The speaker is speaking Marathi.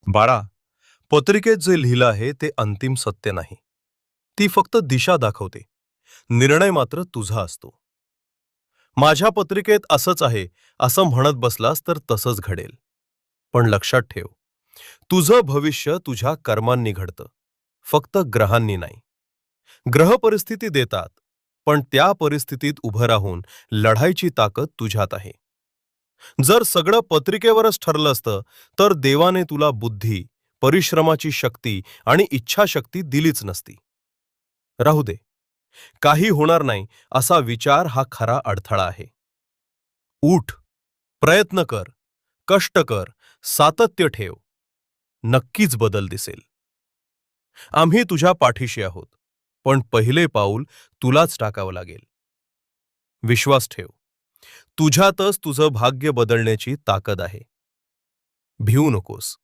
बाळा, पत्रिकेत जे लिहिलं आहे ते अंतिम सत्य नाही. ती फक्त दिशा दाखवते. निर्णय मात्र तुझा असतो. माझ्या पत्रिकेत असंच आहे असं म्हणत बसलास तर तसंच घडेल. पण लक्षात ठेव, तुझं भविष्य तुझ्या कर्मांनी घडतं, फक्त ग्रहांनी नाही. ग्रह परिस्थिती देतात, पण त्या परिस्थितीत उभं राहून लढायची ताकद तुझ्यात आहे. जर सगळं पत्रिकेवरच ठरलं असतं तर देवाने तुला बुद्धी, परिश्रमाची शक्ती आणि इच्छाशक्ती दिलीच नसती. राहू दे, काही होणार नाही असा विचार हा खरा अडथळा आहे. उठ, प्रयत्न कर, कष्ट कर, सातत्य ठेव. नक्कीच बदल दिसेल. आम्ही तुझ्या पाठीशी आहोत, पण पहिले पाऊल तुलाच टाकावं लागेल. विश्वास ठेव, तुझ्यातच तुझं भाग्य बदलण्याची ताकद आहे. भिवू नकोस.